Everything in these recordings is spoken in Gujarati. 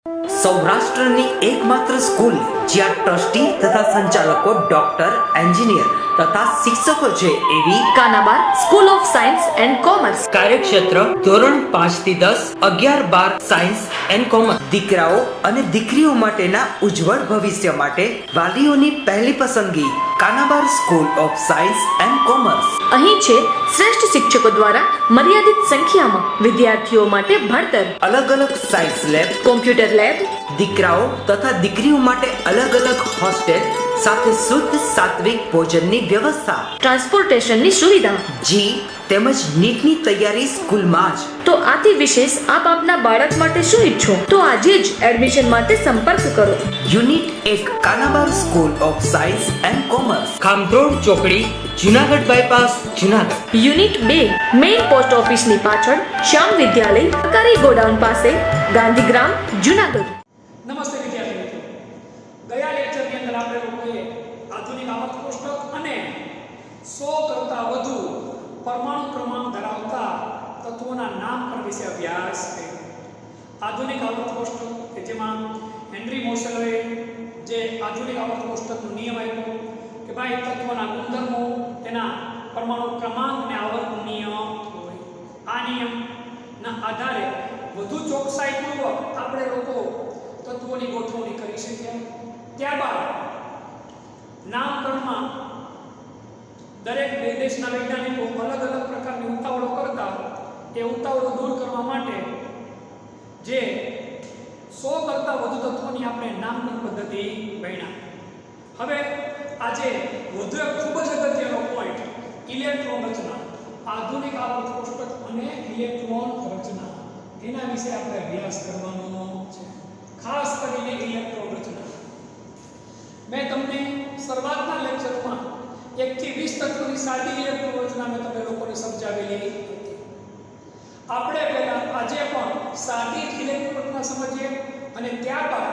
સૌરાષ્ટ્રની એકમાત્ર સ્કૂલ જ્યાં ટ્રસ્ટી તથા સંચાલકો ડોક્ટર, એન્જિનિયર તથા શિક્ષકો છે એવી Kanabar school of science and commerce. કાર્યક્ષેત્ર ધોરણ 5 થી 10, 11, 12 સાયન્સ એન્ડ કોમર્સ. દીકરાઓ અને દીકરીઓ માટેના ઉજ્જવળ ભવિષ્ય માટે વાલીઓની પહેલી પસંદગી Kanabar school of science and commerce. અહીં છે શ્રેષ્ઠ શિક્ષકો દ્વારા મર્યાદિત સંખ્યામાં વિદ્યાર્થીઓ માટે ભણતર, અલગ અલગ સાયન્સ લેબ, કોમ્પ્યુટર લેબ, દીકરાઓ તથા દીકરીઓ માટે અલગ અલગ હોસ્ટેલ સાથે શુદ્ધ સાત્વિક ભોજનની વ્યવસ્થા, ટ્રાન્સપોર્ટેશનની સુવિધા. જી તેમજ નીટની તૈયારી સ્કૂલમાં જ. તો આથી વિશેષ આપ આપના બાળક માટે શું ઈચ્છો તો આજે જ એડમિશન માટે સંપર્ક કરો. Unit 1 Kanabar school of science and commerce, ખામરોડ ચોકડી, Junagadh bypass, Junagadh. Unit 2 main post ઓફિસની પાછળ શ્યામ વિદ્યાલય, સરકારી ગોડાઉન પાસે, ગાંધીગ્રામ, જુનાગઢ. નમસ્તે વિદ્યાર્થી મિત્રો, ગયા લેક્ચરની અંદર આપણે લોકોએ આધુનિક આવર્ત કોષ્ટક અને 100 કરતાં વધુ પરમાણુ ક્રમાંક ધરાવતા તત્વોના નામકરણ વિશે અભ્યાસ કર્યો. આધુનિક આવર્ત કોષ્ટક કે જેમાં હેનરી મોસેલોએ જે આધુનિક આવર્ત કોષ્ટકનો નિયમ આપ્યો કે ભાઈ તત્વોના ગુણધર્મો તેના પરમાણુ ક્રમાંક અને આવર્તનીય હોય. આ નિયમના આધારે વધુ ચોકસાઈપૂર્વક આપણે લોકો તત્વોની ગોઠવણી કરી શક્યા. ત્યારબાદ નામકરણમાં દરેક દેશના વૈજ્ઞાનિકો અલગ અલગ પ્રકારની ઉતાવળો કરતા એ ઉતાવળો દૂર કરવા માટે જે 100 કરતાં વધુ તત્વોની આપણે નામકરણ પદ્ધતિ ભણ્યા. હવે આજે વધુ એક ખૂબ જ અગત્યનો પોઈન્ટ ઇલેક્ટ્રોન રચના, આધુનિક આવર્ત કોષ્ટક અને ઇલેક્ટ્રોન રચના, એના વિશે આપણે અભ્યાસ કરવાનો છે. ખાસ કરીને ઇલેક્ટ્રોન રચના. મેં તમને શરૂઆતના લેક્ચરમાં 1 થી 20 તત્વોની સાદી ઇલેક્ટ્રોન રચના મેં તમને લોકોને સમજાવેલી હતી. આપણે પહેલા આજે પણ સાદી ઇલેક્ટ્રોન રચના સમજીએ અને ત્યારબાદ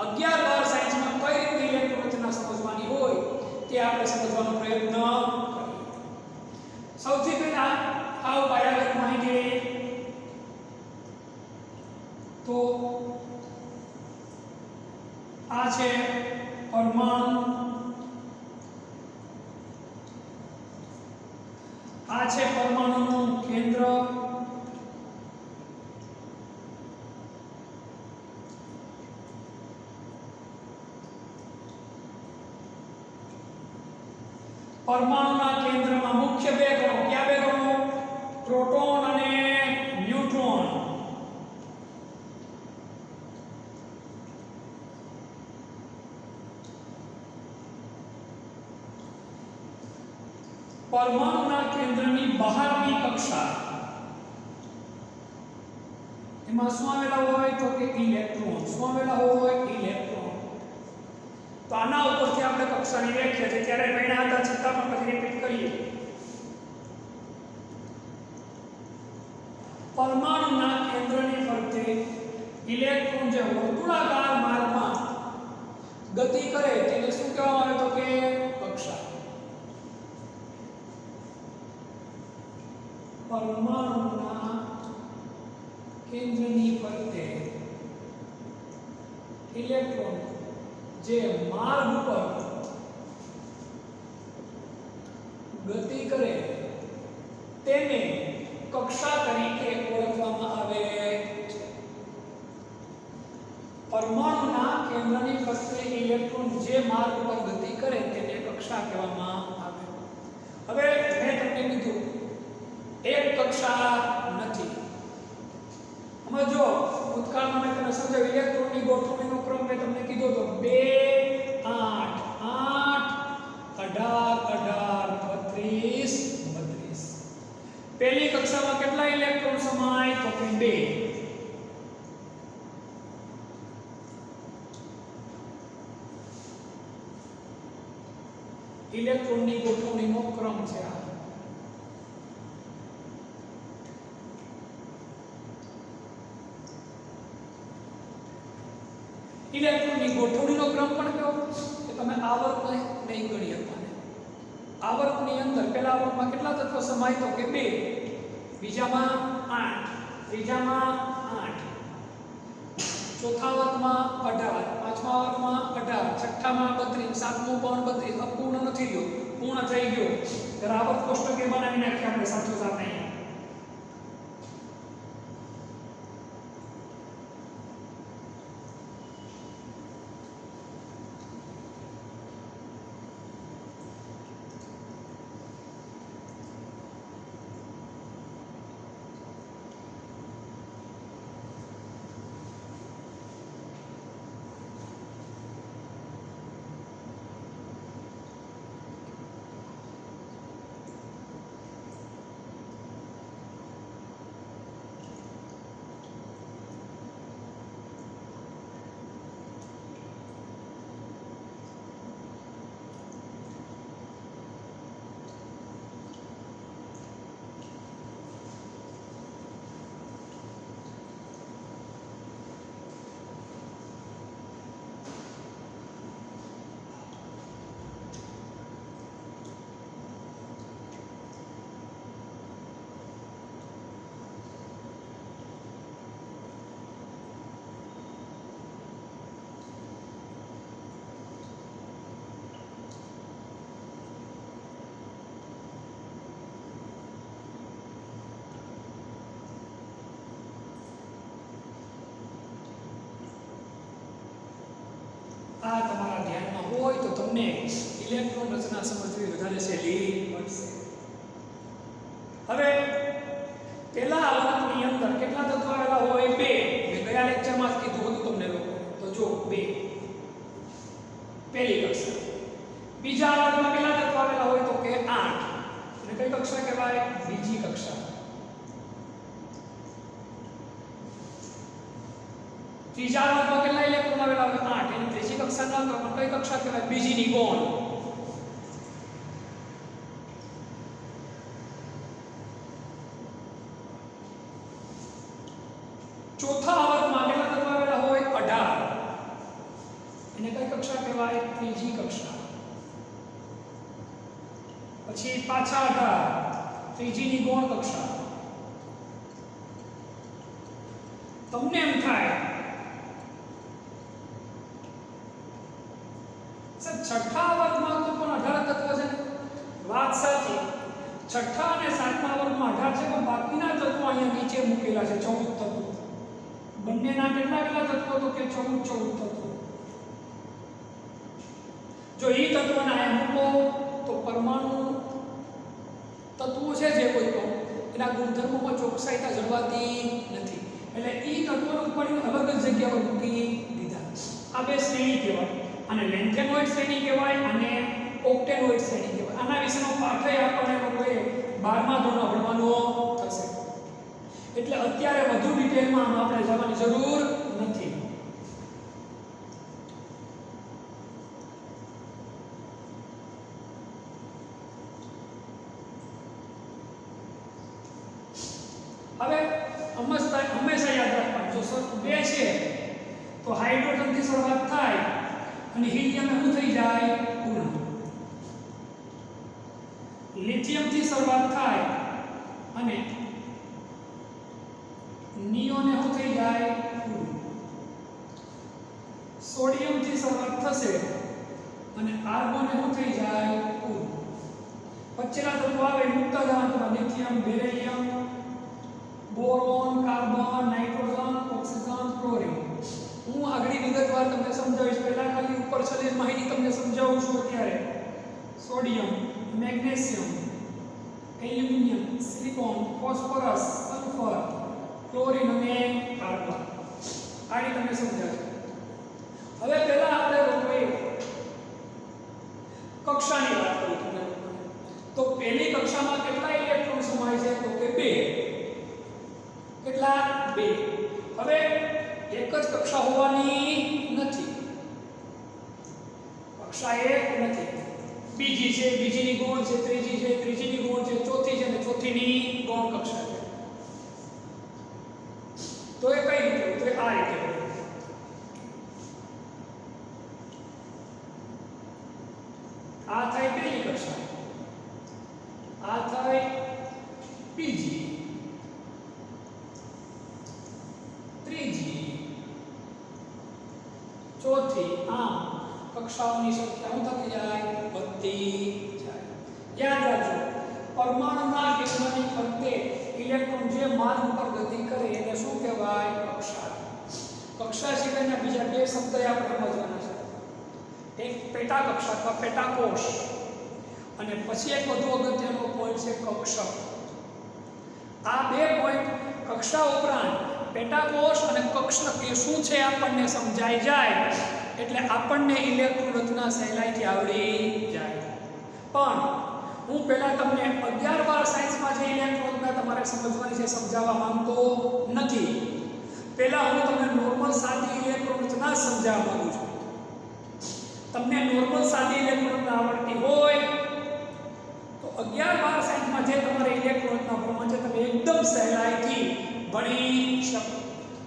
11, 12 સાયન્સમાં કઈ રીતે ઇલેક્ટ્રોન રચના સમજવાની હોય તે આપણે સમજવાનો પ્રયત્ન કરીએ. સૌથી પહેલા આવ પાયાગત માહિતી તો આ છે પરમાણુ, આ છે પરમાણુનું કેન્દ્ર, પરમાણુના કેન્દ્રમાં મુખ્ય બે કણો, કયા બે કણો? પ્રોટોન અને ન્યુટ્રોન. પરમાણુના કેન્દ્રની બહારની કક્ષા એમાં શું આવેલા હોય તો કે ઇલેક્ટ્રોન. શું આવેલા હોય? ઇલેક્ટ્રોન. તો આના ઉપરથી આપણે કક્ષાની વ્યાખ્યા છે ત્યારે ભણ્યા હતા છતાં પણ પછી રિપીટ કરીએ. પરમાણુના કેન્દ્રની ફરતે ઇલેક્ટ્રોન જે વર્તુળાકાર માર્ગમાં ગતિ કરે તેને શું કહેવામાં આવે તો કે કક્ષા. પરમાણુના કેન્દ્રની ફરતે ઇલેક્ટ્રોન જે માર્ગ પર ગતિ કરે તેને કક્ષા તરીકે ઓળખવામાં આવે છે. પરમાણુના કેન્દ્રની ફરતે ઇલેક્ટ્રોન જે માર્ગ પર ગતિ કરે તેને કક્ષા કહેવામાં આવે. હવે મેં તમને કીધું એક કક્ષા નથી. હવે જો ભૂતકાળમાં મેં તમને સમજાવ્યું ઇલેક્ટ્રોનની ગોઠવણીનો ક્રમ મેં તમને કીધો તો 2, 8, 8, 18, 18, 32, 32. પહેલી કક્ષામાં કેટલા ઇલેક્ટ્રોન સમાય તો કે 2. ઇલેક્ટ્રોનની ગોઠવણીનો ક્રમ છે આ. ઇલેક્ટ્રોનની ગોઠવણીનો ક્રમ પણ કયો કે તમે આવર્તને નહીં ગણી હતા. આવર્તની અંદર પહેલા આવર્તમાં કેટલા તત્વો સમાય તો કે 2, બીજામાં 8, ત્રીજામાં 8, ચોથા વર્ગમાં 18, પાંચમા વર્ગમાં 18, છઠ્ઠામાં 32, સાતમું પણ 32. અપૂર્ણ નથી ગયો, પૂર્ણ થઈ ગયો. ત્યારે આવર્ત કોષ્ટકે બનાવી નાખીએ આપણે સાચો સાથ અહીંયા. આ તમારા ધ્યાનમાં હોય તો તમને ઇલેક્ટ્રોન રચના સમજવી વધારે સહેલી પડશે. હવે પહેલા આવર્તની અંદર કેટલા તત્વો આવેલા હોય? 2. મેં ગયા લેક્ચરમાં જ કીધું હતું તમને લોકો. તો જો 2 પહેલી કક્ષા. બીજા આવર્તમાં કેટલા તત્વો આવેલા હોય? તો કે 8. અને કઈ કક્ષા કહેવાય? બીજી કક્ષા. ત્રીજા આવર્તમાં કેટલા ઇલેક્ટ્રોન આવેલા હોય? 8. એની ત્રીજી કક્ષાના અંતરમાં કઈ કક્ષા કહેવાય? બીજીની ગૌણ. ચોથા આવર્તમાં કેટલા તત્વો આવેલા હોય? 18. એને કઈ કક્ષા કહેવાય? ત્રીજી કક્ષા. પછી પાછા 18, ત્રીજીની ગૌણ કક્ષા. તમને એમ થાય છઠ્ઠા વર્ગમાં તો પણ 18 તત્વો છે. વાત સાચી. છઠ્ઠા અને સાતમા વર્ગમાં 18 છે, પણ બાકીના તત્વો અહીંયા નીચે મૂકેલા છે. 14 તત્વો. બંનેના કેટલા તત્વો? તો કે 14 તત્વો. જો એ તત્વોને અહીંયા મૂકો તો પરમાણુ તત્વો છે જે કોઈ પણ એના ગુણધર્મોમાં ચોકસાઈતા જળવાતી નથી. એટલે એ તત્વોને ઉપાડીને અલગ જ જગ્યા પર મૂકી દીધા. આ બે શ્રેણી કહેવાય. અને લેન્થેનોઇડ શ્રેણી કહેવાય અને ઓક્ટેનોઇડ શ્રેણી કહેવાય. આના વિશેનો પાઠય આપણને લોકોએ 12મા ધોરણમાં ભણવાનો થશે. એટલે અત્યારે વધુ ડિટેલમાં આપણે જવાની જરૂર નથી. હવે હંમેશા યાદ રાખવાનું, જો બે છે તો હાઇડ્રોજનથી શરૂઆત થાય અને હિલિયમ શું થઈ જાય? પૂર્ણ. લિથિયમથી શરૂઆત થાય અને નિયોને શું થઈ જાય? પૂર્ણ. સોડિયમથી શરૂઆત થશે અને આર્ગોને શું થઈ જાય? પૂર્ણ. પછીના તત્વો આવે મુક્ત જવાના lithium, beryllium, boron, carbon, nitrogen, oxygen, chlorine. હું આગળ વિગતવાર તમને સમજાવીશ. પહેલા ખાલી ઉપર છેલ્લી માહિતી તમને સમજાવું છું. અત્યારે sodium, magnesium, aluminium, silicon, phosphorus, sulphur, chlorine અને કાર્બન. આની તમને સમજાવીશ. હવે પહેલા આપણે લોકોએ કક્ષાની વાત કરી તમને. તો પહેલી કક્ષામાં કેટલા ઇલેક્ટ્રોન સમાય છે? તો કે 2. કેટલા? 2. હવે એક જ કક્ષા હોવાની નથી. કક્ષા એક નથી. બીજી છે, બીજીની ગૌણ છે, ત્રીજી છે, ત્રીજીની ગૌણ છે, ચોથી છે અને ચોથીની ગૌણ કક્ષા છે. તો એ કઈ રીતે? તો આ રીતે. આ થાય પહેલી કક્ષા, આ થાય બીજી, ત્રીજી, ચોથી, આમ કક્ષાઓની સંખ્યા શું થતી જાય? વધતી જાય. યાદ રાખજો, પરમાણુના કેન્દ્રની ફરતે ઇલેક્ટ્રોન જે માર્ગ ઉપર ગતિ કરે એને શું કહેવાય? કક્ષા. કક્ષા સિવાયના બીજા બે શબ્દ આપણે સમજવાના છે. એક પેટા કક્ષા અથવા પેટાકોષ, અને પછી એક વધુ અગત્યનો પોઈન્ટ છે કક્ષક. આ બે પોઈન્ટ કક્ષા ઉપરાંત પેટાકોષ અને કક્ષક એ શું છે આપણને સમજાઈ જાય એટલે આપણને ઇલેક્ટ્રોન રચના સહેલાઈથી આવડી જાય. પણ હું પહેલા તમને 11 વાર સાયન્સમાં જે ઇલેક્ટ્રોન રચના તમારે સમજવાની છે સમજાવવા માંગતો નથી. પહેલા હું તમને નોર્મલ સાદી ઇલેક્ટ્રોન રચના સમજાવવા માંગુ છું. તમને નોર્મલ સાદી ઇલેક્ટ્રોન રચના આવડતી હોય તો 11 વાર સાયન્સમાં જે તમારે ઇલેક્ટ્રોન રચના ભણવાનું છે તમે એકદમ સહેલાઈથી ભણી શકો.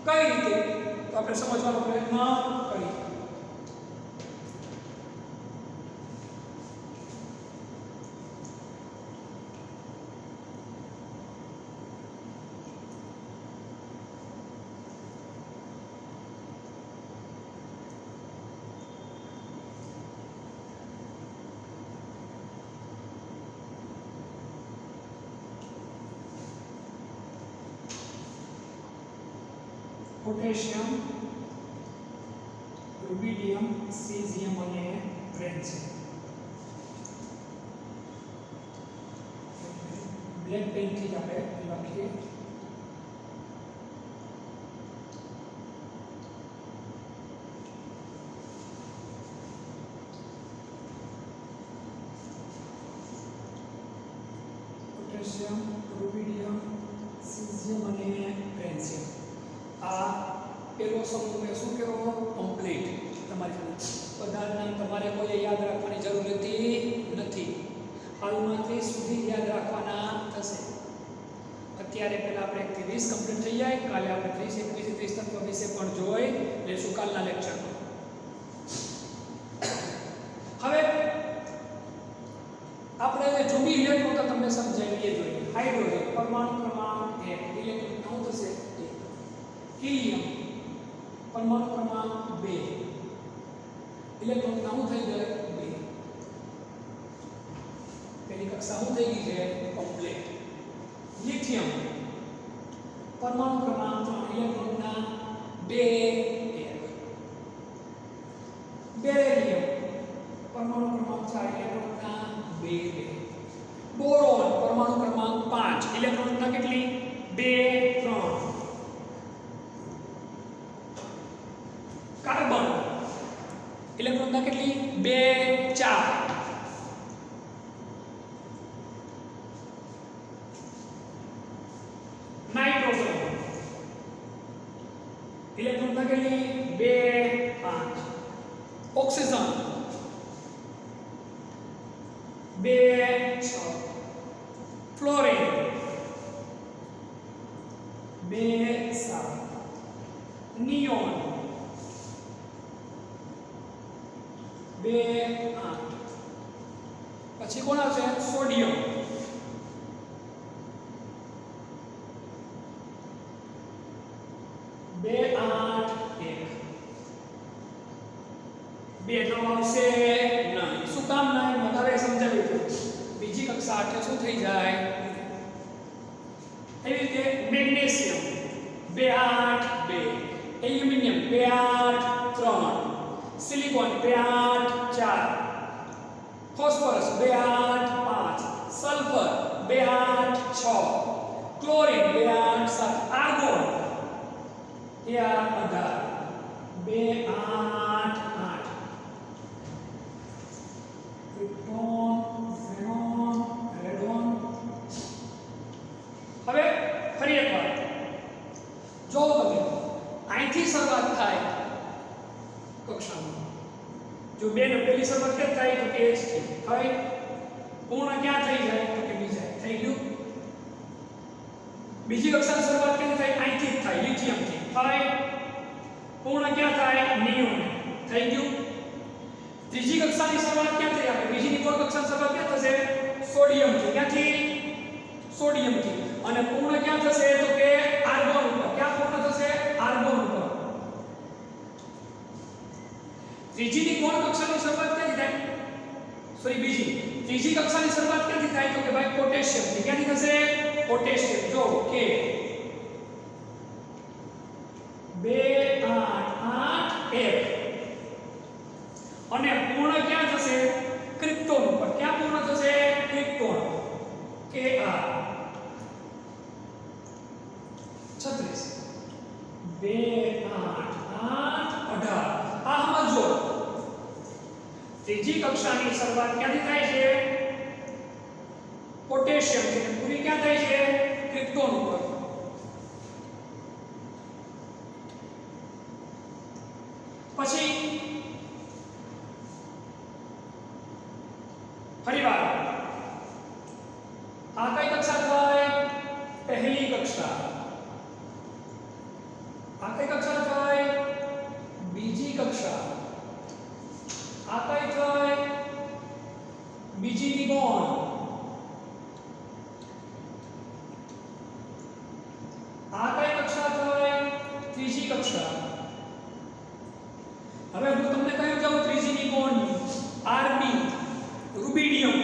કઈ રીતે? તો આપણે સમજવાનો પ્રયત્ન કરીએ. પોટેશિયમ, રુબિડિયમ, સીઝિયમ અને ફ્રેન્સિયમ. બ્લેક પેનથી જ આપણે લખીએ. પોટેશિયમ, રુબિડિયમ, સીઝિયમ અને ફ્રેન્સિયમ. આ પેલો સમૂહ મેં શું કહેવો? કમ્પ્લીટ. તમારી બધા નામ તમારે કોઈ યાદ રાખવાની જરૂર નથી. હાલમાં 30 સુધી યાદ રાખવાના થશે. અત્યારે પહેલા આપણે 1 થી 20 કમ્પ્લીટ થઈ જાય. કાલે આપણે 30, 21, 30 તત્વ વિશે પણ જોઈ લેશું કાલના લેક્ચરમાં. હવે આપણે જૂની ઇલેક્ટ્રોન તો તમને સમજાવીએ જોઈએ. હાઇડ્રોજન પરમાણુ ક્રમાંક 1 ઇલેક્ટ્રોન શું થશે? હિલિયમ પરમાણુ ક્રમાંક 2 ઇલેક્ટ્રોન શું થઈ જાય? 2. પેલી કક્ષા શું થઈ ગઈ છે? કમ્પ્લીટ. લિથિયમ પરમાણુ ક્રમાંક 3 ઇલેક્ટ્રોનના 2 1. બેરિલિયમ પરમાણુ ક્રમાંક 4 ઇલેક્ટ્રોનના 2 2. બોરોન પરમાણુ ક્રમાંક 5 ઇલેક્ટ્રોનના કેટલી? 2 3. કાર્બન ઇલેક્ટ્રોનના કેટલી? 2 4. નાઇટ્રોજન ઇલેક્ટ્રોનના કેટલી? 2 5. ઓક્સિજન 2 6. ફ્લોરિન 2 7. નિયોન 2 8. પછી કોણ આવશે? સોડિયમ 2 8 1. 2 9 આવશે નહીં. શું કામ નહીં? વધારે સમજાવ્યું હતું. બીજી કક્ષા 8 શું થઈ જાય? એવી રીતે magnesium 2 8 2. Aluminium 2 8 3. Silicon 2 8 4. Phosphorus 2 8 5. Sulphur 2 8 6. Chlorine 2 8 7. Argon 18 2 8 8. Krypton, xenon, radon. હવે ફરી એકવાર જો તમે અહીંથી શરૂઆત થાય કક્ષામાં. જો બે ને પહેલી શરૂઆત ક્યાં થાય તો કે H થી થાય. પૂર્ણ ક્યાં થઈ જાય તો કે બીજા. થઈ ગયું. બીજી કક્ષાની શરૂઆત ક્યાં થાય? અહીંથી જ થાય, લિથિયમ થી થાય. પૂર્ણ ક્યાં થાય? નિયોન. થઈ ગયું. ત્રીજી કક્ષાની શરૂઆત ક્યાં થઈ? આપણે બીજી નિકોલ કક્ષાની શરૂઆત ક્યાં થશે? સોડિયમ થી. ક્યાંથી? સોડિયમ થી. અને પૂર્ણ ક્યાં થશે તો કે આર્ગોન ઉપર. ક્યાં પૂર્ણ થશે? આર્ગોન ઉપર. ત્રીજીની ગૌણ કક્ષાની શરૂઆત ક્યાંથી થાય? સોરી બીજી. ત્રીજી કક્ષાની શરૂઆત ક્યાંથી થાય? તો કે ભાઈ પોટેશિયમ થી. ક્યાંથી થશે? પોટેશિયમ. જો કે 2 8 8 1 અને પૂર્ણ ક્યાં થશે? ક્રિપ્ટોન ઉપર. ક્યાં પૂર્ણ થશે? ક્રિપ્ટોન. કે આ 36 2 8 8 18 આ સમજો. ત્રીજી કક્ષાની શરૂઆત ક્યાંથી થાય છે? પોટેશિયમ થી. પૂરી ક્યાં થાય છે? ક્રિપ્ટોન ઉપર. પછી ફરીવાર આ કઈ કક્ષા થાય? પહેલી કક્ષા. આ કઈ કક્ષા થાય? બીજી કક્ષા. આ કઈ થાય? બીજીની ગૌણ. આ કઈ કક્ષા થાય? ત્રીજી કક્ષા. હવે હું તમને કહી જાઉં ત્રીજીની ગૌણ આરબી રૂબિડિયમ.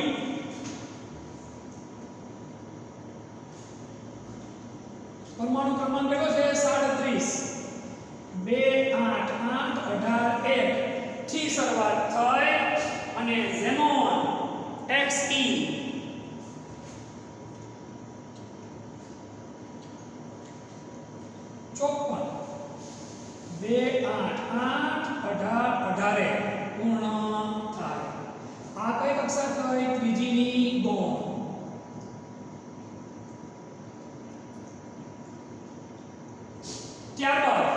પરમાણુ ક્રમાંક કેટલો છે? 37 2 8 8 18 1 થી શરૂઆત થઈ અને ઝેનોન Xe 54 પૂર્ણ થાય. આ કઈ કક્ષા થઈ? ત્રીજીની ગૌણ. ત્યારબાદ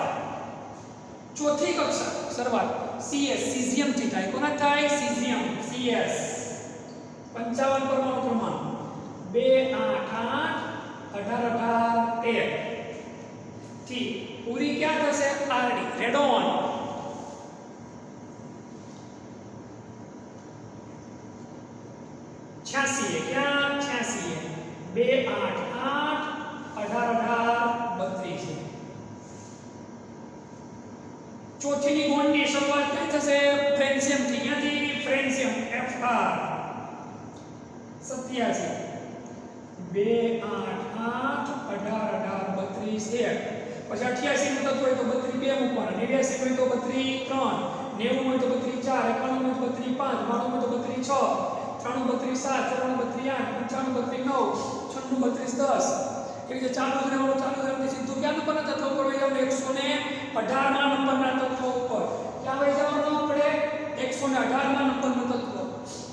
ચોથી કક્ષા શરૂઆત CS સીઝિયમ થી થાય. કોના થાય? સીઝિયમ CS 55 પરમાણુ ક્રમાંક 2 8 8 18 18 1 થી પૂરી ક્યાં થશે? આરડી રેડોન. ક્યાં? 86 2 8 8 18 32. ચોથીની ગૌણની શરૂઆત ક્યાં થશે? ફ્રેન્સિયમ થી. ક્યાંથી? ફ્રેન્સિયમ FR 87 2 8 8 18 18 32 1. પછી 88 નું તત્વ હોય તો 32 2 મૂકવાના, 89 હોય તો 32 3, 90 હોય તો 32 4, 91 હોય તો 32 5, 92 હોય તો 32 6, 93 32 7, 94 32 8, 95 32 9, 96 32 10. એવી રીતે ચાલુ જ રહેવાનું, ચાલુ જ રહેવાનું. સીધું ક્યાં નંબરના તત્વ ઉપર વહી જવાનું? 118 ના નંબરના તત્વ ઉપર. ક્યાં વહી જવાનું આપણે? 118 ના નંબરનું તત્વ.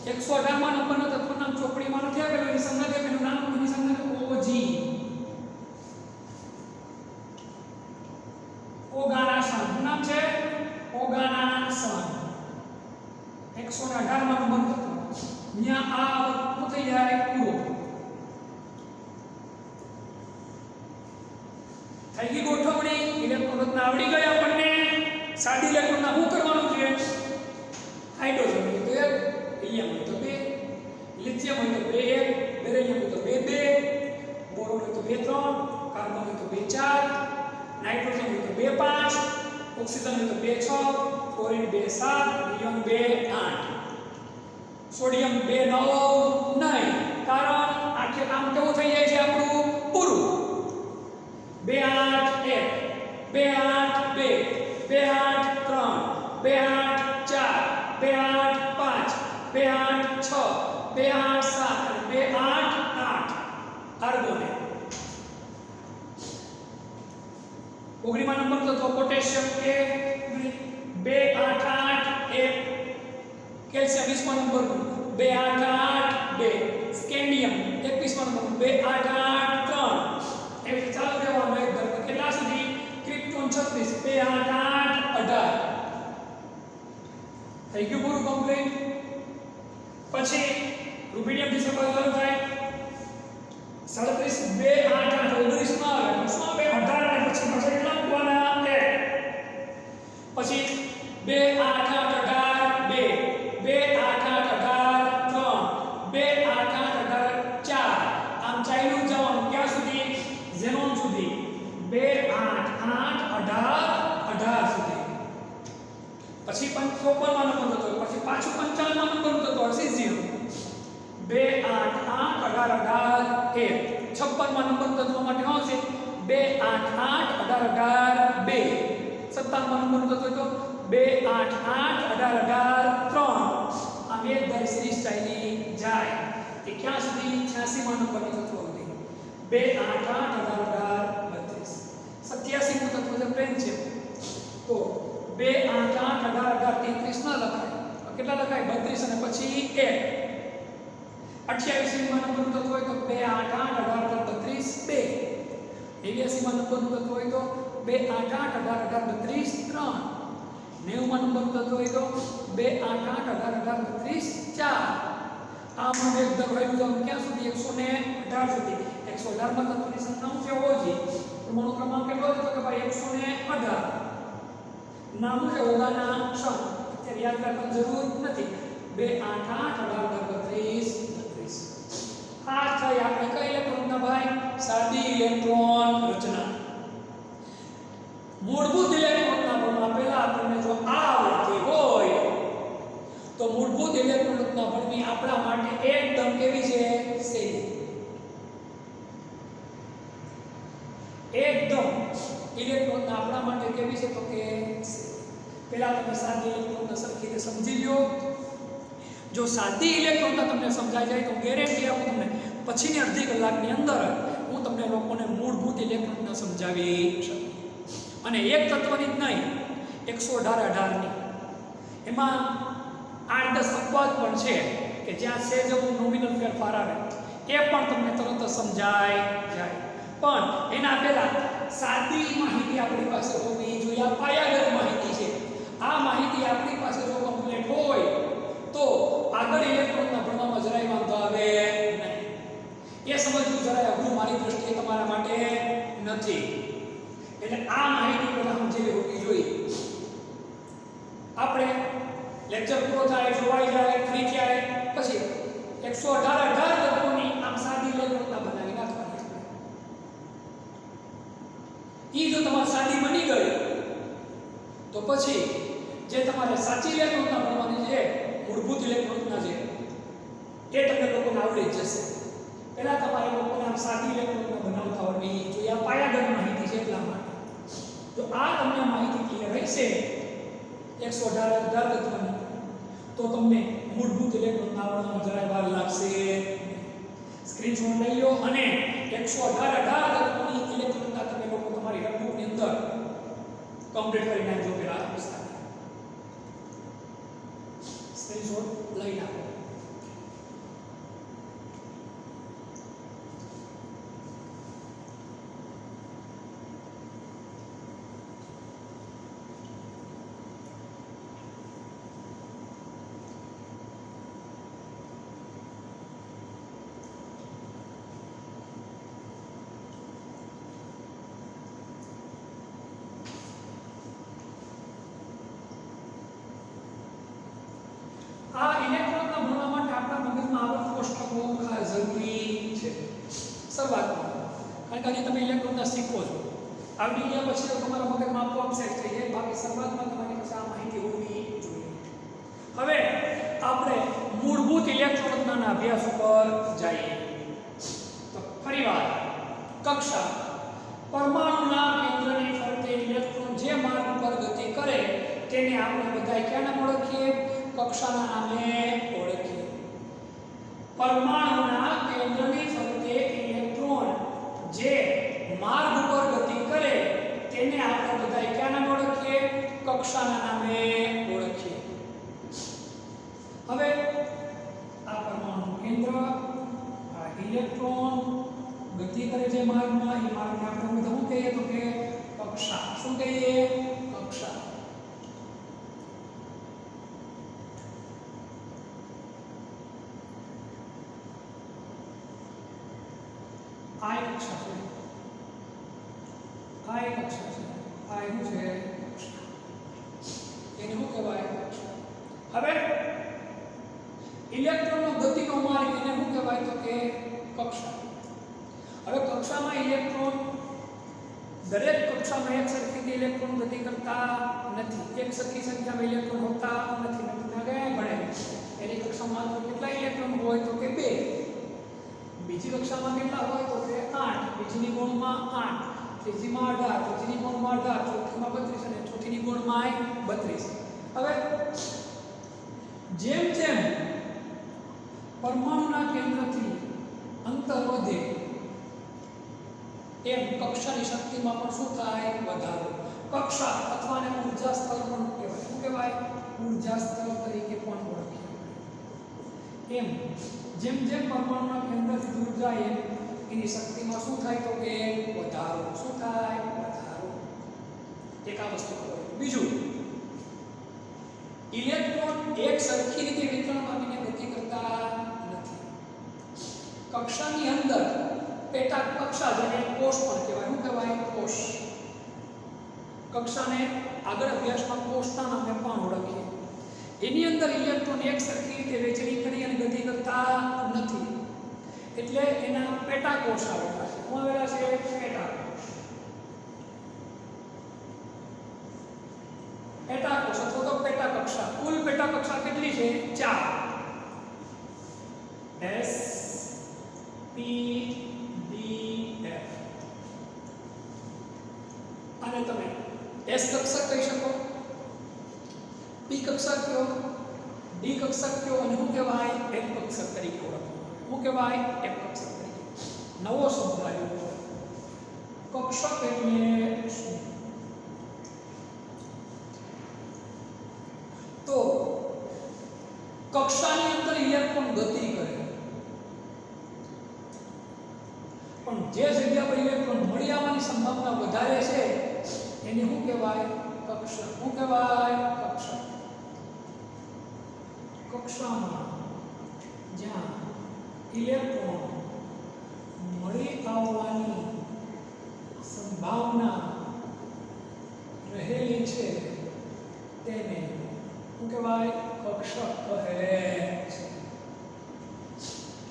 118 માં નંબરના તત્વનું નામ ચોપડીમાં નથી આપેલું, એની સંજ્ઞા છે, એનું નામ એની સંજ્ઞા OG. ઓગાનાસન. શું નામ છે? ઓગાનાસન. 118 માં નંબર તત્વ. અહીંયા આ શું થઈ જાય? પૂરો. થઈ ગઈ ગોઠવણી. ઇલેક્ટ્રોન રચના આવડી ગઈ આપણને. સાદી ઇલેક્ટ્રોનના શું કરવાનું છે? હાઇડ્રોજન હોય તો 1, હિલિયમ હોય તો 2, લિથિયમ હોય તો 2 1, બેરિલિયમ હોય તો 2 2, બોરોન હોય તો 2 3, કાર્બન હોય તો 2 4, નાઇટ્રોજન હોય તો 2 5, ઓક્સિજન હોય તો 2 6, ફ્લોરિન 2 7, નિયોન 2 8, સોડિયમ 2 9 નહીં. કારણ આખે કામ કેવું થઈ જાય છે આપણું? પૂરું. 2 8 1, 2 8 2, 2 8 3, 2 8 4, 2 8 5, 2 8 6, 2 8 7, 2 8 8 આર્ગોને. 19 નંબર તત્વ પોટેશિયમ કે 2 8 8 1, કેલ્શિયમ 20 નંબર 2 8 8 2, સ્કેન્ડિયમ 21 નંબર 2 8 8 3. એવી રીતે ચાલુ રહેવાનું એક દર. કેટલા સુધી? ક્રિપ્ટોન 36 2 8 8 18. થઈ ગયું પૂરું કમ્પ્લીટ. પછી રૂબિડિયમ થી શરૂઆત ચાલુ થાય. 37 2 8 8 19 માં આવે. શું આવે? 18 અને પછી પાછળ કેટલા મૂકવાના? 1. પછી 2 8 8 18 2, 2 8 8 18 3, 2 8 8 18 4. આમ ચાલ્યું જવાનું. ક્યાં સુધી? ઝેનોન સુધી. 2 8 8 18 18 સુધી. પછી 54માં નંબર થતો હોય, પછી પાછું 55માં નંબર થતો હશે 0 2 8 8 18 18 1 56માં નંબર તત્વ માટે શું છે 2 8 8 18 18 2 57માં નંબર થતો હોય તો 2 8 8 18 18 3 આમ એક ધારી સિરીઝ ચાલી જાય કે ક્યાં સુધી 86માં નંબરની તત્વ સુધી 2 8 8 18 18 87 નું તત્વ જે પ્લેન છે તો 2 8 8 18 18 33 ના લખાય કેટલા લખાય 32 અને પછી 1 28 માં નંબરનું તત્વ હોય તો 2 8 8 18 32 2 89 માં નંબરનું તત્વ હોય તો 2 8 8 18 32 3 90 માં નંબરનું તત્વ હોય તો 2 8 8 18 32 4 આમાં એકદમ રહ્યું તો ક્યાં સુધી 118 સુધી 118 માં તત્વની સંખ્યા છે ઓજી પરમાણુ ક્રમાંક કેટલો હતો કે ભાઈ 118 નામું છે ઓગાના ક્ષણ અત્યારે યાદ રાખવાની જરૂર નથી 2 8 8 18 32 આ થઈ આપણે કઈ ઇલેક્ટ્રોનના ભાઈ સાદી ઇલેક્ટ્રોન રચના મૂળભૂત ઇલેક્ટ્રોનના ભણવા પહેલા આપણને જો આ આવડતી હોય તો મૂળભૂત ઇલેક્ટ્રોન રચના ભણવી આપણા માટે એકદમ કેવી છે સહેલી એકદમ ઇલેક્ટ્રોન આપણા માટે કેવી છે તો કે પહેલા તમે સાદી ઇલેક્ટ્રોનને સરખી રીતે સમજી લ્યો જો સાદી ઇલેક્ટ્રોન તમને સમજાઈ જાય તો ગેરંટી આપું તમને પછીની અડધી કલાકની અંદર હું તમને લોકોને મૂળભૂત ઇલેક્ટ્રોનને સમજાવી શકું અને એક તત્વની જ નહીં 118 ની એમાં 8-10 અપવાદ પણ છે કે જ્યાં સેજ નોમિનલ ફેરફાર આવે એ પણ તમને તરત સમજાય જાય પણ એના પહેલા સાદી માહિતી આપણી પાસે હોવી જોઈએ આ પાયાગત માહિતી છે આ માહિતી આપણી પાસે જો કમ્પ્લીટ હોય તો આગળ ઇલેક્ટ્રોનના ભણવામાં જરાય વાંધો આવે નહીં એ સમજવું જરાય અઘરું મારી દ્રષ્ટિએ તમારા માટે નથી એટલે આ માહિતી પહેલા સમજી હોવી જોઈએ આપણે લેક્ચર પૂરો થાય જોવાઈ જાય ફ્રી થાય પછી 118 તત્વોની આમ સાદી ઇલેક્ટ્રોનના બનાવી નાખવાની ઈ જો તમારી સાદી બની ગઈ તો પછી જે તમારે સાચી ઇલેક્ટ્રોનના ભણવાની છે મૂળભૂત ઇલેક્ટ્રોનના છે એ તમને લોકોને આવડી જશે પહેલા તમારે લોકોને આમ સાદી ઇલેક્ટ્રોનના બનાવતા આવડવી જોઈએ આ પાયાગત માહિતી છે એટલા માટે તો આ તમને માહિતી ક્લિયર રહેશે 118 તત્વની તો તમને મૂળભૂત ઇલેક્ટ્રોનના આવડવામાં જરાય વાર લાગશે સ્ક્રીનશોટ લઈ લો અને 118 તત્વોની ઇલેક્ટ્રોનના તમે લોકો તમારી નોટબુકની અંદર કમ્પ્લીટ કરી નાખજો પેલા વિસ્તાર સ્ક્રીનશોટ લઈ નાખો આ ઇલેક્ટ્રોનના ભણવા માટે આપણા મગજમાં આવા કોષ્ટકો ખાસ જરૂરી છે શરૂઆતમાં કારણ કે તમે ઇલેક્ટ્રોનના શીખો છો આવડી ગયા પછી તો તમારા મગજમાં આપોઆપ સેટ થઈ જાય બાકી શરૂઆતમાં તમારી પાસે આ માહિતી હોવી જોઈએ હવે આપણે મૂળભૂત ઇલેક્ટ્રોનના અભ્યાસ ઉપર જઈએ તો ફરીવાર કક્ષા પરમાણુના કેન્દ્રની ફરતે ઇલેક્ટ્રોન જે માર્ગ પર ગતિ કરે તેને આપણે બધા ક્યાં નામ ઓળખીએ કક્ષાના નામે ઓળખીએ પરમાણુના કેન્દ્રની ફરતે ઇલેક્ટ્રોન જે માર્ગ ઉપર ગતિ કરે તેને આપણે બધા ક્યાં નામ ઓળખીએ કક્ષાના નામે ઓળખીએ હવે આ પરમાણુ કેન્દ્ર આ ઇલેક્ટ્રોન ગતિ કરે જે માર્ગમાં એ માર્ગને આપણે શું કહીએ તો કે કક્ષા શું કહીએ કક્ષા આ કક્ષા છે આ કક્ષા છે આ શું છે કક્ષા એને શું કહેવાય કક્ષા હવે ઇલેક્ટ્રોનનો ગતિનો માર્ગ એને શું કહેવાય તો કે કક્ષા હવે કક્ષામાં ઇલેક્ટ્રોન દરેક કક્ષામાં એક સરખી રીતે ઇલેક્ટ્રોન ગતિ કરતા નથી. એક સરખી સંખ્યામાં ઇલેક્ટ્રોન હોતા નથી. ભણે એની કક્ષામાં તો કેટલા ઇલેક્ટ્રોન હોય તો કે 2. બીજી કક્ષામાં કેટલા હોય તો કે 8. બીજીની ગુણમાં 8, ત્રીજીમાં 18, ત્રીજીની ગુણમાં 18, ચોથીમાં 32 અને ચોથીની ગુણમાં 32. હવે જેમ જેમ પરમાણુના કેન્દ્રથી અંતર વધે એમ કક્ષાની શક્તિમાં પણ શું થાય? વધારો. કક્ષા અથવા ને ઊર્જા સ્તર પણ કહેવાય. શું કહેવાય? ઊર્જા સ્તર તરીકે પણ ઓળખાય. એમ જેમ જેમ પરમાણુના કેન્દ્રથી દૂર જાય એમ એની શક્તિમાં શું થાય તો કે વધારો. શું થાય? વધારો. એક આ વસ્તુ કહેવાય. બીજું, ઇલેક્ટ્રોન એક સરખી રીતે વિતરણ પામીને ગતિ કરતા નથી. કક્ષાની અંદર પેટા કક્ષા જેને કોષ પણ કહેવાય. શું કહેવાય? કોષ. કક્ષાને આગળ અભ્યાસમાં કોષના નામે પણ ઓળખીએ. એની અંદર ઇલેક્ટ્રોન એક સરખી રીતે વહેંચણી કરી અને ગતિ કરતા નથી. એટલે એના પેટા કોષ આવેલા છે. શું આવેલા છે? પેટા કોષ. પેટા કોષ અથવા તો પેટા કક્ષા. કુલ પેટા કક્ષા કેટલી છે? 4. S P D F. અને તમે S કક્ષક કહી શકો, P કક્ષક કયો, D કક્ષક કયો અને શું કહેવાય? F કક્ષક તરીકે ઓળખો. શું કહેવાય? F કક્ષક તરીકે. નવો શબ્દ આવ્યો. કક્ષક એટલે શું? તો કક્ષાની અંદર ઇલેક્ટ્રોન ગતિ કરે, પણ જે જગ્યા પર ઇલેક્ટ્રોન મળી આવવાની સંભાવના વધારે છે એને શું કહેવાય? કક્ષક. શું કહેવાય? કક્ષક. કક્ષામાં જ્યાં ઇલેક્ટ્રોન મળી આવવાની સંભાવના રહેલી છે તેને શું કહેવાય? કક્ષક કહે છે.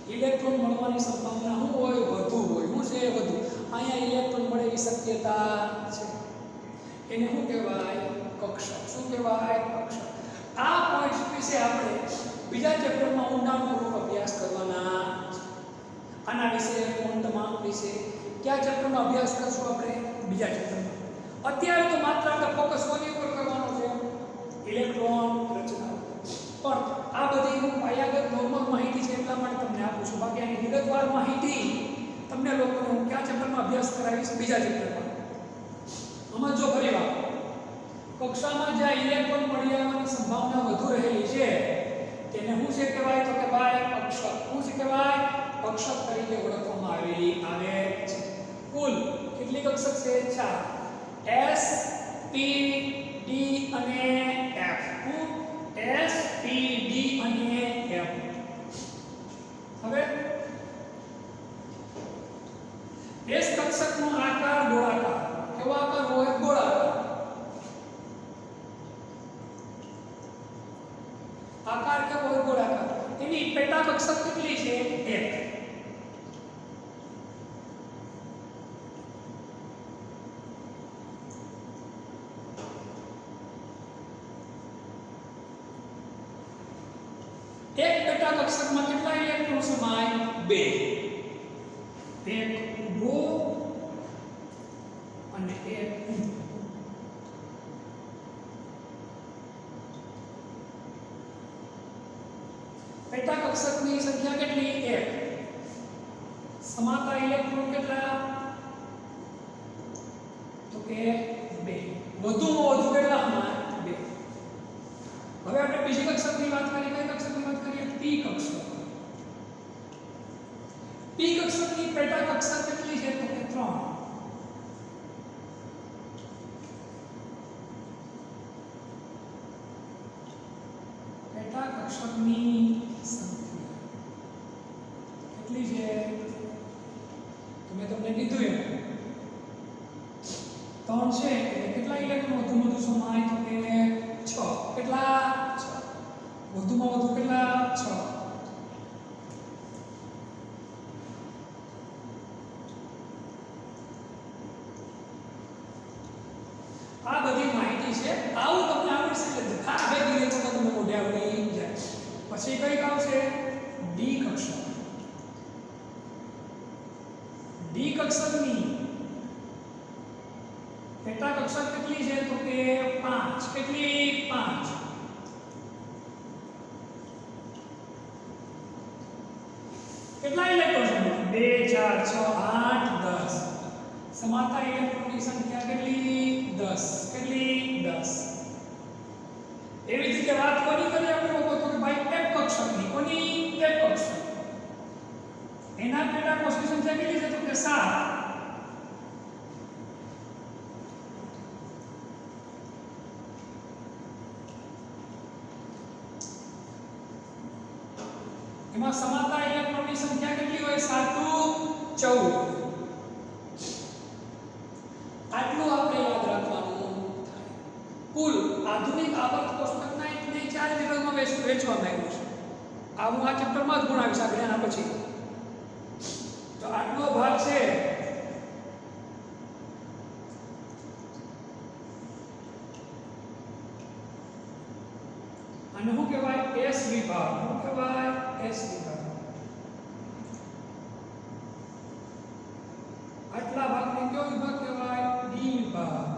ઇલેક્ટ્રોન મળવાની સંભાવના શું હોય? વધુ હોય. શું છે? વધુ. અહીંયા ઇલેક્ટ્રોન મળે એવી શક્યતા છે. એને શું કહેવાય? કક્ષક. શું કહેવાય? કક્ષક. આ પોઈન્ટ્સ વિશે આપણે બીજા ચેપ્ટરમાં ઊંડાણપૂર્વક અભ્યાસ કરવાના છે. આના વિશે, ક્વોન્ટમ આંક વિશે કયા ચેપ્ટરનો અભ્યાસ કરશું આપણે? બીજા ચેપ્ટરમાં. અત્યારે તો માત્ર આપણે ફોકસ કોની ઉપર કરવાનો છે? ઇલેક્ટ્રોન રચના. પણ આ બધી હું પાયાગત નોર્મલ માહિતી છે એટલા માટે તમને આપું છું. બાકી આની વિગતવાર માહિતી તમને લોકોને હું કયા ચેપ્ટરમાં અભ્યાસ કરાવીશ? બીજા ચેપ્ટરમાં. સમજો ફરી વાર. કક્ષામાં જ્યાં ઇલેક્ટ્રોન મળી આવવાની સંભાવના વધુ રહેલી છે તેને શું છે કહેવાય? તો કે ભાઈ કક્ષક. શું છે કહેવાય? કક્ષક તરીકે ઓળખવામાં આવે છે. કુલ કેટલી કક્ષક છે? 4. S P D અને F. S P D અને F. હવે S કક્ષકનો આકાર ગોળાકાર. કેવો આકાર હોય? ગોળાકાર. આકાર કેવો હોય? ગોળાકાર. એની પેટા કક્ષક કેટલી છે? 1. એક પેટા કક્ષકમાં કેટલા ઇલેક્ટ્રોન સમાય? 2. એક ઊભો અને એક ઊંધો. પેટા કક્ષકની સંખ્યા કેટલી? 1. સમાતા ઇલેક્ટ્રોન કેટલા? તો કે 2. વધુમાં વધુ કેટલા સમાય? 2. હવે આપણે બીજી કક્ષકની વાત કરીએ. કઈ કક્ષકની વાત કરીએ? P કક્ષક. P કક્ષકની પેટા કક્ષક કેટલી છે? તો કે 3. પેટા કક્ષકની સંખ્યા કેટલી છે? તો મેં તમને કીધું એમ 3 છે એટલે કેટલા ઇલેક્ટ્રોન વધુમાં વધુ સમાય? તો કે 6. કેટલા? 6. વધુમાં વધુ કેટલા? 6. આ બધી માહિતી છે. આવું તમને આવડશે એટલે આ ભેગી રીતે તમને મોઢે આવડી જાય. પછી કઈ આવશે ડી કક્ષક. ડી કક્ષકની પેટા કક્ષક કેટલી છે તો કે 5. કેટલી 5. કેટલા ઇલેક્ટ્રોન છે 2 4 6 8 10. સમાતા ઇલેક્ટ્રોનની સંખ્યા કેટલી 10. કેટલી 10. એવી જ રીતે વાત કોની કરી આપણે લોકો તો કે ભાઈ એક કક્ષકની. કોની એક કક્ષક. એના પેટા કોષની સંખ્યા કેટલી છે તો કે 7. એમાં સમાતા ઇલેક્ટ્રોનની સંખ્યા કેટલી હોય 7 × 14. આટલું આપણે યાદ રાખવાનું થાય. કુલ આધુનિક આવર્ત કોષ્ટકના એકને 4 વિભાગમાં વહેંચવામાં આવ્યું છે. આ હું આ ચેપ્ટરમાં જ ભણાવીશ આગળ એના પછી. તો આટલો ભાગ છે અને શું કહેવાય એસ વિભાગ. શું કહેવાય એસ વિભાગ. આટલા ભાગને કયો વિભાગ કહેવાય ડી વિભાગ.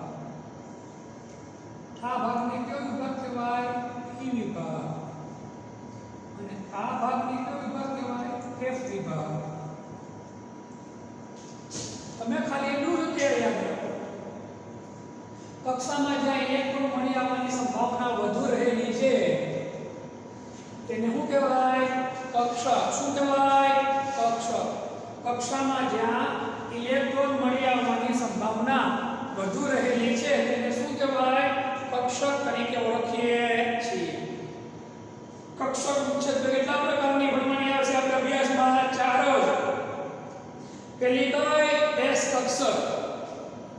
આ ભાગને કયો વિભાગ કહેવાય ઈ વિભાગ. અને આ ભાગને કયો વિભાગ કહેવાય એફ વિભાગ. તમે ખાલી એટલું જ અત્યારે યાદ રાખો. કક્ષામાં જ્યાં ઇલેક્ટ્રોન મળી આવવાની સંભાવના વધુ રહેલી છે તેને શું કહેવાય કક્ષક. શું કહેવાય કક્ષક. કક્ષામાં જ્યાં ઇલેક્ટ્રોન મળી આવવાની સંભાવના વધુ રહેલી છે તેને શું કહેવાય કક્ષક તરીકે ઓળખીએ છીએ. કક્ષક મુખ્યત્વે કેટલા પ્રકારની ભણવાની આવે છે આપણે અભ્યાસમાં 4 જ. પહેલી કઈ એસ કક્ષક.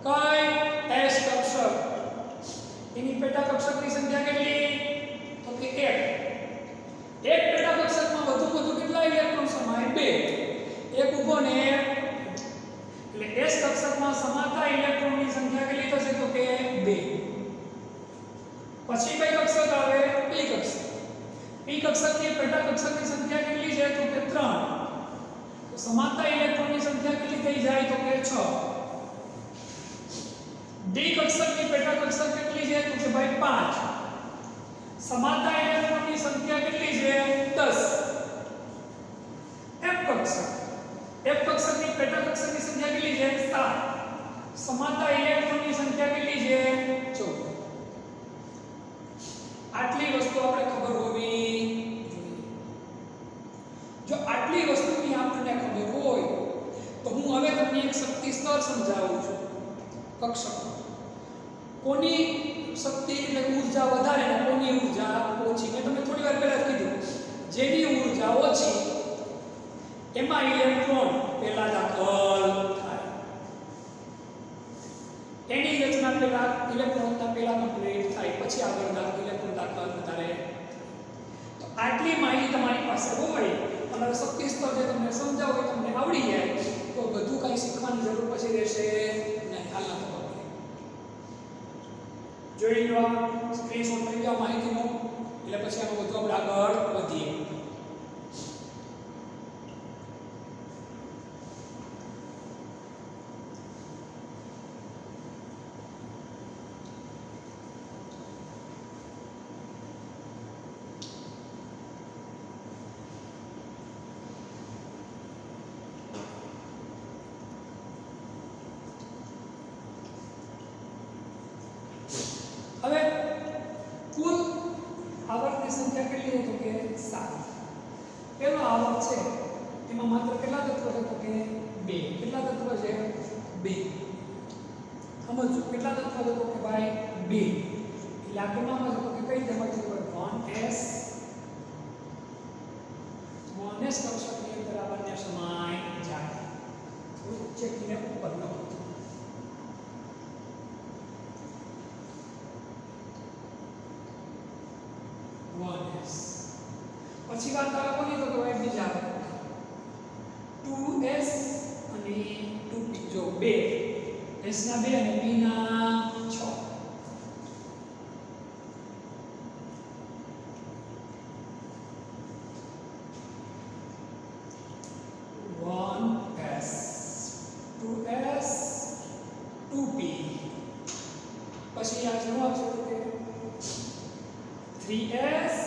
કઈ એસ કક્ષક. એની પેટા કક્ષકની સંખ્યા કેટલી તો કે 1. એક પેટા કક્ષકમાં વધુ કેટલા ઇલેક્ટ્રોન સમાય 2. એક ઊભો ને એટલે એસ કક્ષકમાં સમાતા ઇલેક્ટ્રોનની સંખ્યા કેટલી થશે તો કે 2. પછી કઈ કક્ષક આવે પી કક્ષક. પી કક્ષકની પેટા કક્ષકની સંખ્યા કેટલી છે તો કે 3. તો સમાતા ઇલેક્ટ્રોનની સંખ્યા કેટલી થઈ જાય તો કે 6. ડી કક્ષકની પેટા કક્ષક કેટલી છે તો કે ભાઈ 5. સમાતા ઇલેક્ટ્રોનની સંખ્યા કેટલી છે 10. એફ કક્ષક. એફ કક્ષકની પેટા કક્ષકની સંખ્યા કેટલી છે 7. સમાતા ઇલેક્ટ્રોનની સંખ્યા કેટલી છે 14. આટલી વસ્તુ આપણે ખબર હોવી જોઈએ. જો આટલી વસ્તુની આપણને ખબર હોય તો હું હવે તમને એક શક્તિ સ્તર સમજાવું છું. કક્ષક કોની શક્તિ એટલે ઊર્જા વધારે અને કોની ઊર્જા ઓછી. મેં તમને થોડી વાર પહેલા કીધું જેની ઊર્જા ઓછી એમાં ઇલેક્ટ્રોન પહેલા દાખલ થાય. એની રચના પહેલા ઇલેક્ટ્રોનના પહેલા કમ્પ્લીટ થાય પછી આગળ ઇલેક્ટ્રોન દાખલ વધારે. તો આટલી માહિતી તમારી પાસે હોય અને શક્તિ સ્તર જે તમને સમજાવો એ તમને આવડી જાય તો બધું કંઈ શીખવાની જરૂર પછી રહેશે નહીં. હાલના તબક્કે જોઈ લો સ્ક્રીનશોટ લઈ લો માહિતીનો એટલે પછી આમાં બધું આપણે આગળ વધીએ. હવે કુલ આવર્તની સંખ્યા કેટલી છે તો કે 7. પેલો આવર્ત છે એમાં માત્ર કેટલા તત્વો છે તો કે 2. કેટલા તત્વો છે 2. સમજો કેટલા તત્વો છે તો કે ભાઈ 2. એટલે આ કેમાં છે તો કે કઈ જમા છે 1s 1s કક્ષકની અંદર આ બંને સમાય જાય. થોડું ચેકીને ઉપર લખો. પછી વાત આવે કોની તો કે બીજા 2s અને 2p. જો 2 s ના 2 અને p ના 6. પછી આ જવાબ છે તો કે 3s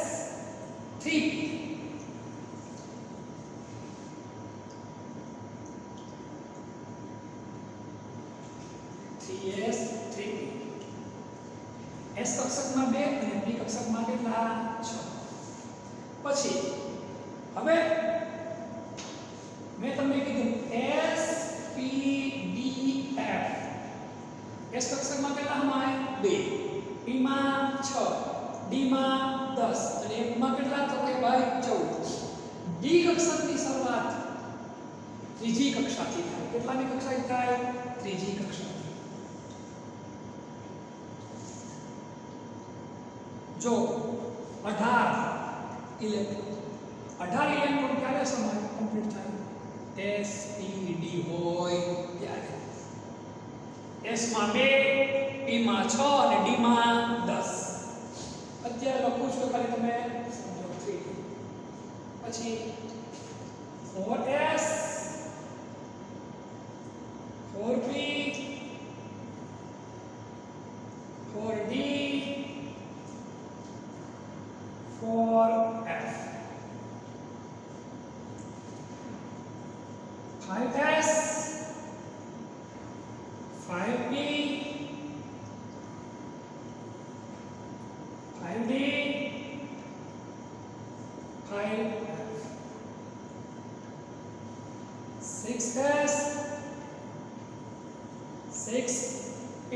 3p 3s 3p s કક્ષકમાં 2 અને p કક્ષકમાં કેટલા 6 પછી હવે મેં તમને કીધું s p d f s કક્ષકમાં કેટલા હમાય 2 p માં 6 d માં 10 અને f માં કેટલા તો કે ભાઈ 14 d કક્ષકની શરૂઆત ત્રીજી કક્ષાથી થાય કેટલાની કક્ષાથી થાય ત્રીજી કક્ષાથી જો 18 ઇલેક્ટ્રોન ક્યારે સમય કમ્પ્લીટ થાય s p d હોય ત્યારે s માં 2 p માં 6 અને d માં 10 અત્યારે લખું છું ખાલી તમે સમજો 3 પછી 4s 4p 4d 4f 5s 5p 5d 5f 6s 6p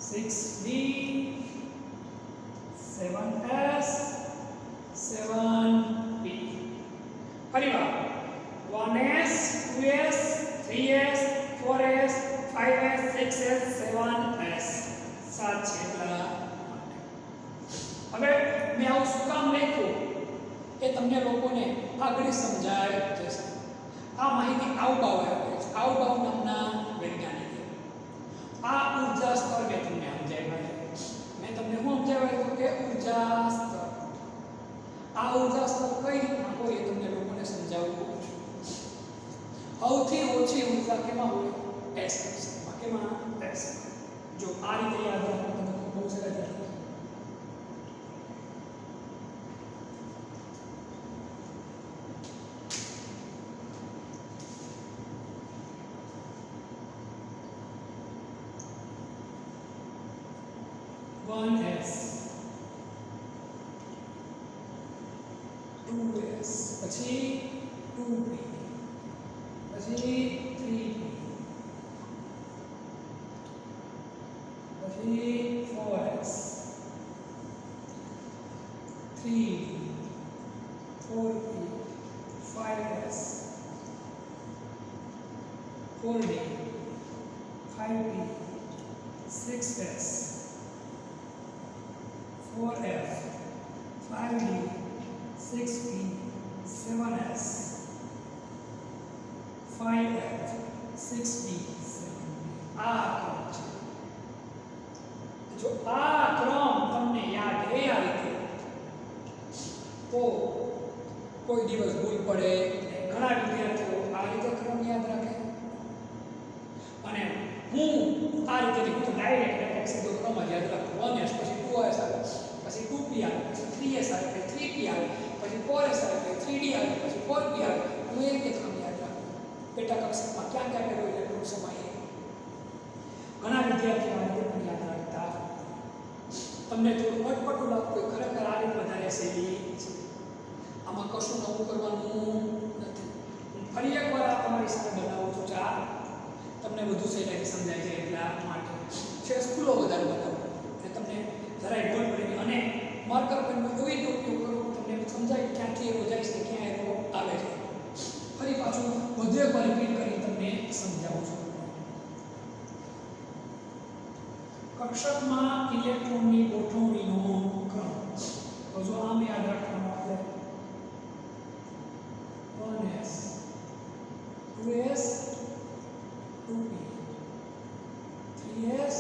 6d 7s 7p ફરી વાર 1s 2s 3s 4s 5s 6s 7s સાત છે એટલા હવે મેં આવું શું કામ લખ્યું એ તમને લોકોને આગળ સમજાય જશે આ માહિતી આઉબાવ આપે છે આઉબાવ નામના વૈજ્ઞાનિકે આ ઊર્જા સ્તર મેં તમને સમજાવ્યા મેં તમને શું સમજાવ્યું કે ઊર્જા સ્તર આ ઊર્જા સ્તર કઈ રીતના હોય એ તમને લોકોને સમજાવવું છું સૌથી ઓછી ઊર્જા કેમાં હોય s કક્ષકમાં કેમાં s જો આ રીતે યાદ રાખો તો બહુ સરસ યાદ રાખો One s 2s પછી 2p પછી 3p પછી 4s 3d 4p 5s 4d 5p 6s 4f 5d 6p 7s 5f 6p 7p આ ક્રમ છે જો આ ક્રમ તમને યાદ રહે આ રીતે તો કોઈ દિવસ ભૂલ પડે ઘણા વિદ્યાર્થીઓ આ રીતે ક્રમ યાદ રાખે અને હું આ રીતે લીધું તો ડાયરેક્ટ સીધો ક્રમ જ યાદ રાખું 1s પછી 2s આવે પછી 2p આવે પછી 3s આવે પછી 3p આવે પછી 4s આવે પછી 3d આવે પછી 4p આવે હું એ રીતે ક્રમ યાદ રાખું પેટા કક્ષકમાં ક્યાં ક્યાં કર્યો એટલે ટૂંક સમયે ઘણા વિદ્યાર્થીઓ આ રીતે પણ યાદ રાખતા તમને થોડું અટપટું લાગતું ખરેખર આ રીત વધારે સહેલી છે આમાં કશું નવું કરવાનું નથી હું ફરી એકવાર આ તમારી સામે બનાવું છું ચાર તમને વધુ સહેલાઈથી સમજાય છે એટલા માટે છે સ્કૂલો વધારે બનાવો એટલે તમને જરાય ભૂલ પડે અને માર્કર પેનનો એવી રીતે ઉપયોગ કરો તમને સમજાય ક્યાંથી એવો જાય છે ક્યાં એવો આવે છે ફરી પાછું વધુ એકવાર રિપીટ કરી તમને સમજાવું છું કક્ષકમાં ઇલેક્ટ્રોનની ગોઠવણીનો ક્રમ તો જો આમ યાદ રાખવાનું આપણે 1s 2s 2p 3s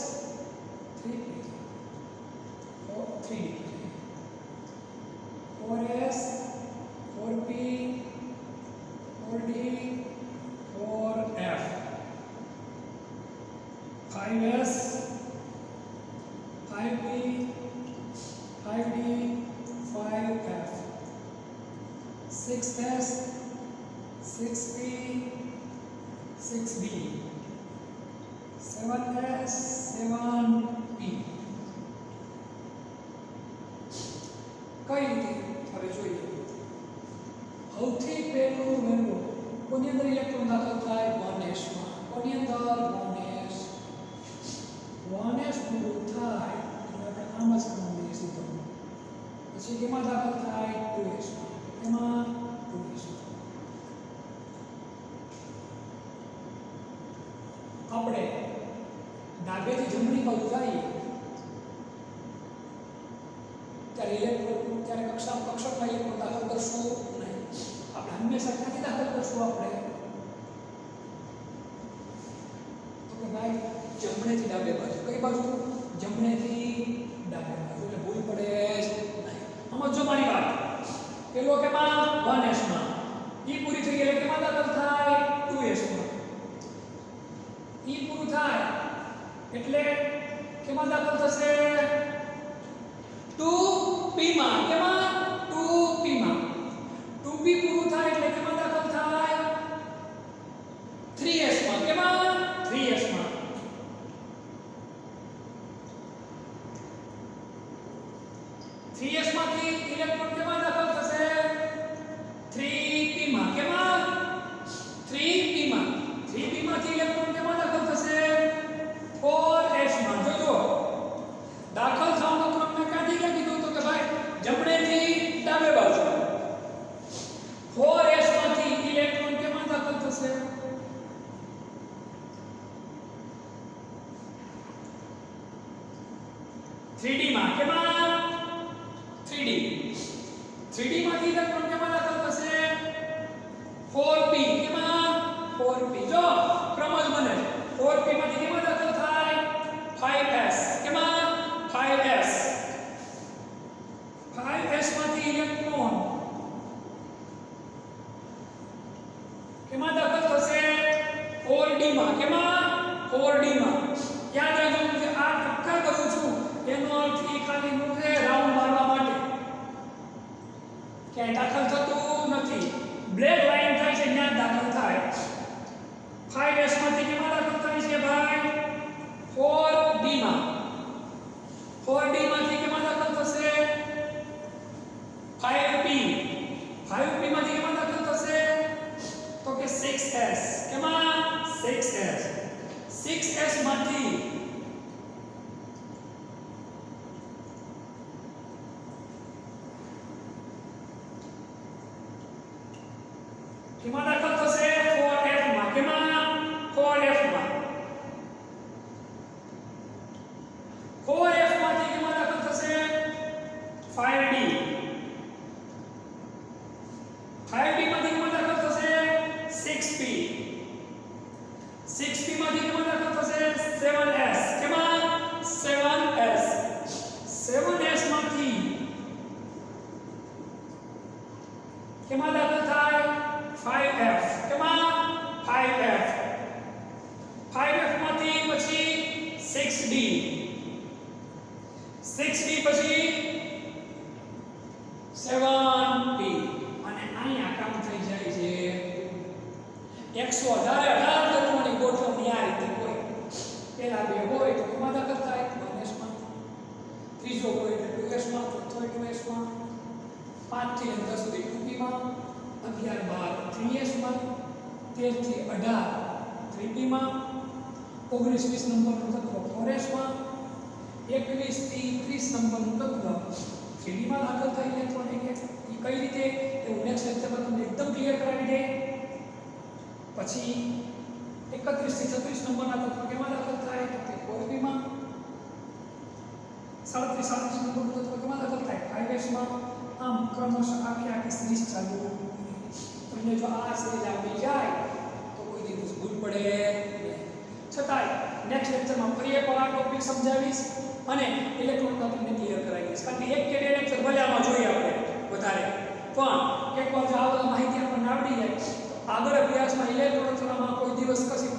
3p 3d 4s 4p 4d 4f 5s 5p 5d 5f 6s 6p 6d 7s 7p કઈ રીતે હવે જોઈએ સૌથી પહેલું મેળવો કોની અંદર ઇલેક્ટ્રોન દાખલ થાય 1s માં કોની અંદર 1s પૂરું થાય એટલે આપણે આમ જ કરવાનું છે સીધો પછી કેમાં દાખલ થાય 2s માં એમાં 2s આપણે ડાબેથી જમણી બાજુ જઈએ ત્યારે ઇલેક્ટ્રોન ત્યારે કક્ષકમાં ઇલેક્ટ્રોન દાખલ કરશું નહીં આપણે હંમેશા ક્યાંથી દાખલ કરશું આપણે તો કે ભાઈ જમણેથી ડાબે બાજુ કઈ બાજુ જમણેથી ડાબે બાજુ એટલે ભૂલ પડે નહીં સમજો મારી વાત પેલો કેમાં 1s માં ઈ પૂરી થઈ ગઈ એટલે કેમાં દાખલ થાય 2s માં ઈ પૂરું થાય એટલે કેમાં દાખલ થશે 2p માં કેમાં 2p માં 2p પૂરું થાય એટલે કેમાં દાખલ થાય 3s માં કેમાં 3s માં 3s માંથી ઇલેક્ટ્રોન કેમાં દાખલ થશે 3p માં કેમાં 3p માં 3p માંથી ઇલેક્ટ્રોન કેમાં દાખલ થશે 4s માં જોજો દાખલ થવાનો ક્રમ મેં ક્યાંથી ક્યાં કીધું તો કે ભાઈ જમણેથી ડાબે બાજુ 4s માંથી ઇલેક્ટ્રોન કેમાં દાખલ થશે 3d માં કેમાં 3d માંથી ઇલેક્ટ્રોન કેમાં દાખલ થશે 4p કેમાં 4p જો ક્રમ જ બને 4p માંથી કેમાં દાખલ થાય 5s કેમાં 5s 5s માંથી ઇલેક્ટ્રોન કેમાં દાખલ થશે 4d માં કેમાં 4d માં યાદ રાખજો કે આ ટક્કર કરું છું એનો અર્થ એ ખાલી મુજે રાઉન્ડ મારવા માટે ક્યાંય દાખલ થતું નથી બ્લેક લાઈન થાય છે ત્યાં દાખલ થાય 5s માંથી કેમાં દાખલ થાય છે ભાઈ 4d માં 4d માંથી કેમાં દાખલ થશે 5p 5p માંથી કેમાં દાખલ થશે તો કે 6s કેમાં 6s 6s માંથી કેમાં દાખલ થશે 4f માં કેમાં 4f માં 4f માંથી કેમાં દાખલ થશે 5d 5d માંથી કેમાં દાખલ થશે 6p 6p માંથી કેમાં દાખલ થશે 7s કેમાં 7s 7s માંથી કેમાં દાખલ થાય 5f કેમાં 5f 5f માંથી પછી 6d 6d પછી 7p અને અહીંયા કામ થઈ જાય છે 118 તત્વોની ગોઠવણી આ રીતે હોય પહેલા બે હોય તો કેમાં દાખલ થાય 1s માં ત્રીજો હોય એટલે 2s માં ચોથો 2s માં 5 થી 10 સુધી 2p માં 11 12 3s માં 13 થી 18 3p માં 19 20 નંબરનું તત્વ 4s માં 21 થી 30 નંબરનું તત્વ 3d માં દાખલ થાય ઇલેક્ટ્રોન એ કઈ રીતે એવું નેક્સ્ટ લેક્ચરમાં તમને એકદમ ક્લિયર કરાવી દે પછી 31 થી 36 નંબરના તત્વ કેમાં દાખલ થાય તો કે 4p માં 37 નંબરનું તત્વ કેમાં દાખલ થાય 5s માં આમ ક્રમશઃ આખી સિરીઝ ચાલુ તમને જો આ સિરીઝ આવી જાય તો કોઈ દિવસ ભૂલ પડે નહીં છતાંય નેક્સ્ટ લેક્ચરમાં ફરી એકવાર આ ટોપિક સમજાવીશ અને ઇલેક્ટ્રોન તમને ક્લિયર કરાવી દઈશ કારણ કે એક કે બે લેક્ચર ભલે આમાં જોઈએ આપણે વધારે પણ એકવાર જો આ માહિતી આપણને આવડી જાય તો આગળ અભ્યાસમાં ઇલેક્ટ્રોન રચનામાં કોઈ દિવસ કશી